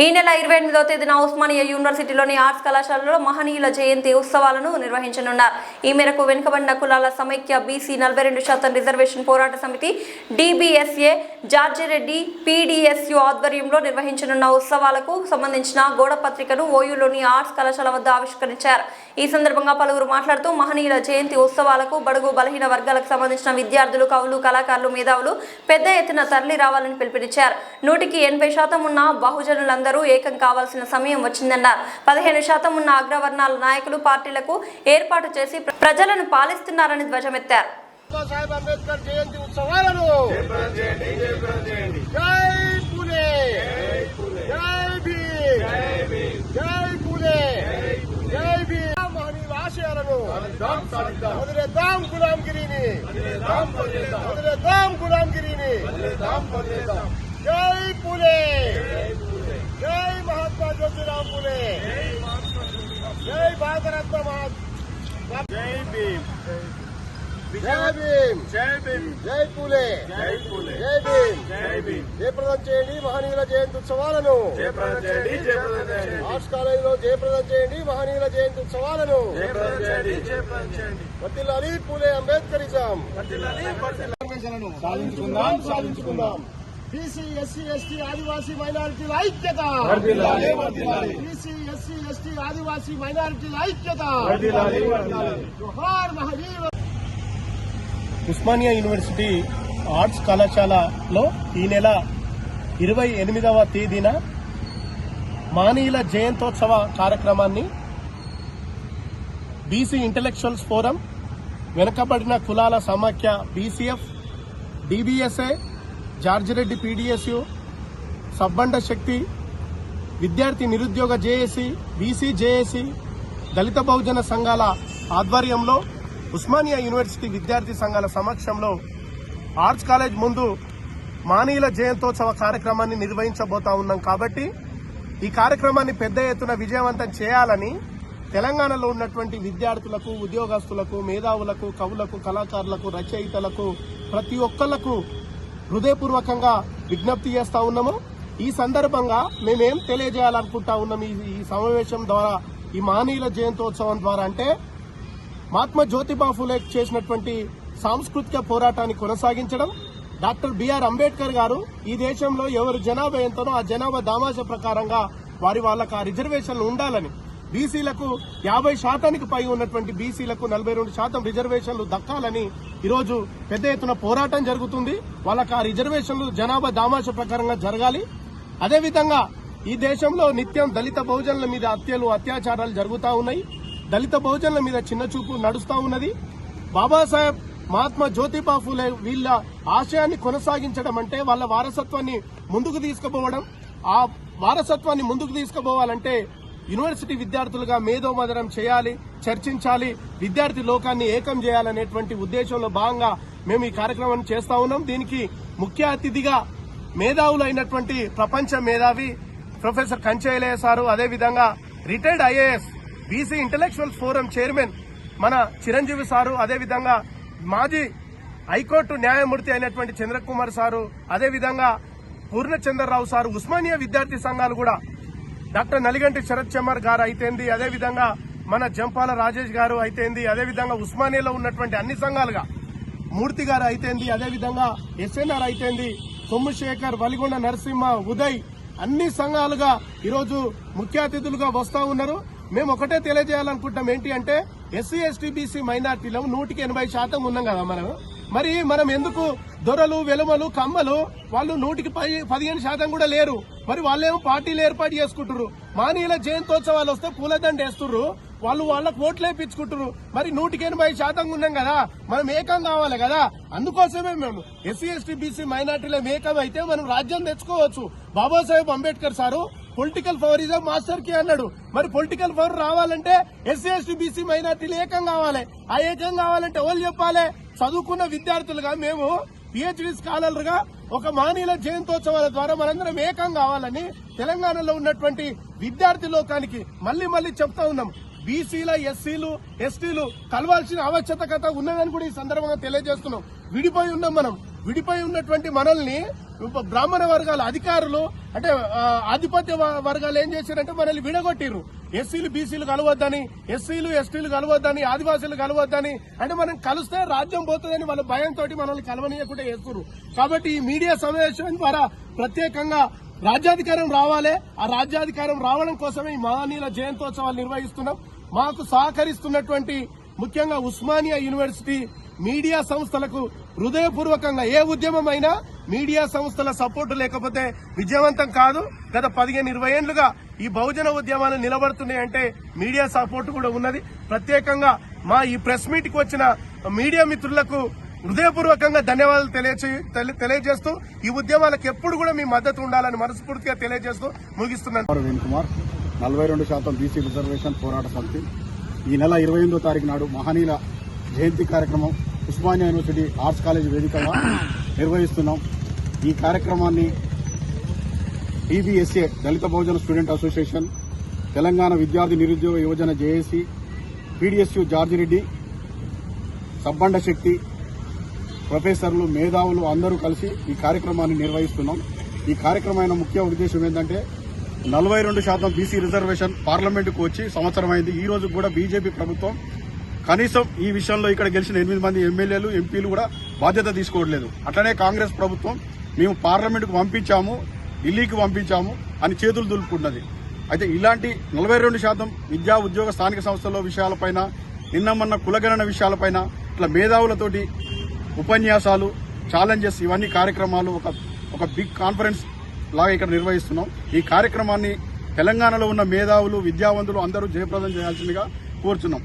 ఈ నెల 28వ తేదీన ఉస్మానియా యూనివర్సిటీలోని ఆర్ట్స్ కళాశాలలో మహనీయుల జయంతి ఉత్సవాలను నిర్వహించనున్నారు. ఈ మేరకు వెనుకబడిన కులాల సమైక్య బీసీ 42% రిజర్వేషన్ పోరాట సమితి DBSA జార్జిరెడ్డి PDSU ఆధ్వర్యంలో నిర్వహించనున్న ఉత్సవాలకు సంబంధించిన గోడ పత్రికను ఓయూలోని ఆర్ట్స్ కళాశాల వద్ద ఆవిష్కరించారు. ఈ సందర్భంగా పలువురు మాట్లాడుతూ మహనీయుల జయంతి ఉత్సవాలకు బడుగు బలహీన వర్గాలకు సంబంధించిన విద్యార్థులు, కవులు, కళాకారులు, మేధావులు పెద్ద ఎత్తున తరలి రావాలని పిలుపునిచ్చారు. 100% ఉన్న బహుజనులందరూ ఏకం కావాల్సిన సమయం వచ్చిందన్నారు. 15% ఉన్న అగ్రవర్ణాల నాయకులు పార్టీలకు ఏర్పాటు చేసి ప్రజలను పాలిస్తున్నారని ధ్వజమెత్తారు. వదిలేద్దాం గులాంగిరిని, వదిలేద్దాం గులాంగిరిని. జై పూలే, జై మహాత్మా జ్యోతిరావు పూలే, జై భారతరత్న మహాత్మా, జై భీమ్, జై భీమ్, జై భీమ్, జై పూలే, జై పూలే, జై భీమ్, జై భీమ్. జయప్రదం చేయండి మహనీయుల జయంతి ఉత్సవాలను, ఆర్ట్స్ కాలేజీలో జయప్రదం చేయండి మహనీయుల జయంతి ఉత్సవాలను. వర్ధిల్లాలి పూలే అంబేద్కరిజం, సాధించుకుందాం, సాధించుకుందాం. బీసీ, ఎస్సీ, ఎస్టీ, ఆదివాసీ మైనారిటీల ఐక్యత, బీసీ, ఎస్సీ, ఎస్టీ, ఆదివాసీ మైనారిటీల ఐక్యత. జోహార్ మహనీయుల. ఉస్మానియా యూనివర్సిటీ ఆర్ట్స్ కళాశాలలో ఈ నెల 28వ తేదీన మహనీయుల జయంతోత్సవ కార్యక్రమాన్ని బీసీ ఇంటలెక్చువల్స్ ఫోరం, వెనుకబడిన కులాల సమాఖ్య BCF, DBSA, జార్జిరెడ్డి PDSU, సబ్బండ శక్తి, విద్యార్థి నిరుద్యోగ జేఏసీ, BC జేఏసీ, దళిత బహుజన సంఘాల ఆధ్వర్యంలో ఉస్మానియా యూనివర్సిటీ విద్యార్థి సంఘాల సమక్షంలో ఆర్ట్స్ కాలేజ్ ముందు మహనీయుల జయంతోత్సవ కార్యక్రమాన్ని నిర్వహించబోతా ఉన్నాం. కాబట్టి ఈ కార్యక్రమాన్ని పెద్ద ఎత్తున విజయవంతం చేయాలని తెలంగాణలో ఉన్నటువంటి విద్యార్థులకు, ఉద్యోగస్తులకు, మేధావులకు, కవులకు, కళాకారులకు, రచయితలకు, ప్రతి ఒక్కళ్లకు హృదయపూర్వకంగా విజ్ఞప్తి చేస్తా ఉన్నాము. ఈ సందర్భంగా మేమేం తెలియజేయాలనుకుంటా ఉన్నాం ఈ సమావేశం ద్వారా, ఈ మహనీయుల జయంతోత్సవం ద్వారా అంటే మహాత్మా జ్యోతిబా ఫూలే చేసినటువంటి సాంస్కృతిక పోరాటాన్ని కొనసాగించడం. డాక్టర్ బిఆర్ అంబేద్కర్ గారు ఈ దేశంలో ఎవరు జనాభా ఎంతనో ఆ జనాభా దామాష ప్రకారంగా వాళ్ళకు ఆ రిజర్వేషన్లు ఉండాలని, బీసీలకు 50% పై ఉన్నటువంటి బీసీలకు 42% రిజర్వేషన్లు దక్కాలని ఈరోజు పెద్ద ఎత్తున పోరాటం జరుగుతుంది. వాళ్ళకు ఆ రిజర్వేషన్లు జనాభా దామాష ప్రకారంగా జరగాలి. అదేవిధంగా ఈ దేశంలో నిత్యం దళిత బహుజనుల మీద హత్యలు, అత్యాచారాలు జరుగుతూ ఉన్నాయి. దళిత బహుజనుల మీద చిన్నచూపు నడుస్తూ ఉన్నది. బాబాసాహెబ్, మహాత్మా జ్యోతిబా ఫూలే వీళ్ళ ఆశయాన్ని కొనసాగించడం అంటే వాళ్ళ వారసత్వాన్ని ముందుకు తీసుకుపోవడం. ఆ వారసత్వాన్ని ముందుకు తీసుకుపోవాలంటే యూనివర్సిటీ విద్యార్థులుగా మేధోమథనం చేయాలి, చర్చించాలి, విద్యార్థి లోకాన్ని ఏకం చేయాలనేటువంటి ఉద్దేశంలో భాగంగా మేము ఈ కార్యక్రమాన్ని చేస్తా ఉన్నాం. దీనికి ముఖ్య అతిథిగా మేధావులైనటువంటి ప్రపంచ మేధావి ప్రొఫెసర్ కంచయ్యలయ్య సారు, అదేవిధంగా retired IAS BC intellectuals forum chairman మన చిరంజీవి సారు, అదేవిధంగా మాజీ హైకోర్టు న్యాయమూర్తి అయినటువంటి చంద్రకుమార్ సారు, అదేవిధంగా పూర్ణచంద్రరావు సారు, ఉస్మానియా విద్యార్థి సంఘాలు కూడా డాక్టర్ నలిగంటి శరత్ చమర్ గారు అయితేంది, అదేవిధంగా మన జంపాల రాజేష్ గారు అయితేంది, అదేవిధంగా ఉస్మానియాలో ఉన్నటువంటి అన్ని సంఘాలుగా మూర్తి గారు అయితేంది, అదేవిధంగా SNR అయితేంది, సోమశేఖర్, వలిగొండ నరసింహ, ఉదయ్, అన్ని సంఘాలుగా ఈరోజు ముఖ్య అతిథులుగా వస్తా ఉన్నారు. మేము ఒకటే తెలియజేయాలనుకుంటాం, ఏంటి అంటే SC, ST, BC మైనార్టీలో 180% ఉన్నాం కదా మరి మనం ఎందుకు దొరలు, వెలుమలు, కమ్మలు వాళ్ళు 115% కూడా లేరు. మరి వాళ్ళేమో పార్టీలు ఏర్పాటు చేసుకుంటారు. మహనీయుల జయంతోత్సవాలు వస్తే పూలదండ వేస్తున్నారు, వాళ్ళకు ఓట్లు వేయించుకుంటారు. మరి 180% ఉన్నాం కదా, మనం ఏకం కావాలి కదా. అందుకోసమే మేము SC, ST, BC మైనార్టీలో ఏకం అయితే మనం రాజ్యం తెచ్చుకోవచ్చు. Babasaheb Ambedkar sir political power is master కి అన్నాడు. మరి పొలిటికల్ పవర్ రావాలంటే SC, ST, BC మైనార్టీలు ఏకం కావాలి. ఆ ఏకం కావాలంటే ఎవరు చెప్పాలి? చదువుకున్న విద్యార్థులుగా మేము PhD స్కాలర్లుగా ఒక మహనీయుల జయంతోత్సవాల ద్వారా మనందరం ఏకం కావాలని తెలంగాణలో ఉన్నటువంటి విద్యార్థి లోకానికి మళ్లీ చెప్తా ఉన్నాం. బీసీల, ఎస్సీలు, ఎస్టీలు కలవాల్సిన ఆవశ్యకత ఉన్నదని కూడా ఈ సందర్భంగా తెలియజేస్తున్నాం. విడిపోయి ఉన్నాం మనం. విడిపోయి ఉన్నటువంటి మనల్ని బ్రాహ్మణ వర్గాల అధికారులు అంటే ఆధిపత్య వర్గాలు ఏం చేశారంటే మనల్ని విడగొట్టిర్రు. ఎస్సీలు బీసీలు కలవద్దని, ఎస్సీలు ఎస్టీలు కలవద్దని, ఆదివాసీలు కలవద్దని, అంటే మనం కలిస్తే రాజ్యం పోతుందని వాళ్ళ భయంతో మనల్ని కలవనీయకుండా చేస్తున్నారు. కాబట్టి ఈ మీడియా సమావేశం ద్వారా ప్రత్యేకంగా రాజ్యాధికారం రావాలి. ఆ రాజ్యాధికారం రావడం కోసమే ఈ మహనీయుల జయంతోత్సవాలు నిర్వహిస్తున్నాం. మాకు సహకరిస్తున్నటువంటి ముఖ్యంగా ఉస్మానియా యూనివర్సిటీ మీడియా సంస్థలకు హృదయపూర్వకంగా, ఏ ఉద్యమం అయినా మీడియా సంస్థల సపోర్టు లేకపోతే విజయవంతం కాదు. గత 15-20 ఏళ్లుగా ఈ బహుజన ఉద్యమాలు నిలబడుతున్నాయంటే మీడియా సపోర్టు కూడా ఉన్నది. ప్రత్యేకంగా మా ఈ ప్రెస్ మీట్ కి వచ్చిన మీడియా మిత్రులకు హృదయపూర్వకంగా ధన్యవాదాలు తెలియజేస్తూ ఈ ఉద్యమాలకు ఎప్పుడు కూడా మీ మద్దతు ఉండాలని మనస్ఫూర్తిగా తెలియజేస్తూ ముగిస్తున్నాను. వేణుకుమార్, 42% బీసీ రిజర్వేషన్ పోరాట సమితి. ఈ నెల 28వ తారీఖు నాడు మహనీయుల జయంతి కార్యక్రమం ఉస్మానియా యూనివర్సిటీ ఆర్ట్స్ కాలేజ్ వేదికగా నిర్వహిస్తున్నాం. ఈ కార్యక్రమాన్ని DBSA దళిత బహుజన స్టూడెంట్ అసోసియేషన్, తెలంగాణ విద్యార్థి నిరుద్యోగ యువజన జేఏసీ, PDSU జార్జిరెడ్డి, సబ్బండ శక్తి, ప్రొఫెసర్లు, మేధావులు అందరూ కలిసి ఈ కార్యక్రమాన్ని నిర్వహిస్తున్నాం. ఈ కార్యక్రమమైన ముఖ్య ఉద్దేశం ఏంటంటే 42% బీసీ రిజర్వేషన్ పార్లమెంటుకు వచ్చి సంవత్సరం అయింది. ఈ రోజు కూడా బీజేపీ ప్రభుత్వం కనీసం ఈ విషయంలో ఇక్కడ గెలిచిన 8 మంది ఎమ్మెల్యేలు, ఎంపీలు కూడా బాధ్యత తీసుకోవట్లేదు. అట్లనే కాంగ్రెస్ ప్రభుత్వం మేము పార్లమెంటుకు పంపించాము, ఢిల్లీకి పంపించాము అని చేతులు దులుపుకున్నది. అయితే ఇలాంటి 42% విద్యా, ఉద్యోగ, స్థానిక సంస్థల విషయాలపైన, నిన్న మొన్న కులగణన విషయాలపైన, ఇట్లా మేధావులతోటి ఉపన్యాసాలు, ఛాలెంజెస్, ఇవన్నీ కార్యక్రమాలు ఒక బిగ్ కాన్ఫరెన్స్ లాగా ఇక్కడ నిర్వహిస్తున్నాం. ఈ కార్యక్రమాన్ని తెలంగాణలో ఉన్న మేధావులు, విద్యావంతులు అందరూ జయప్రదం చేయాల్సిందిగా కోరుచున్నాం.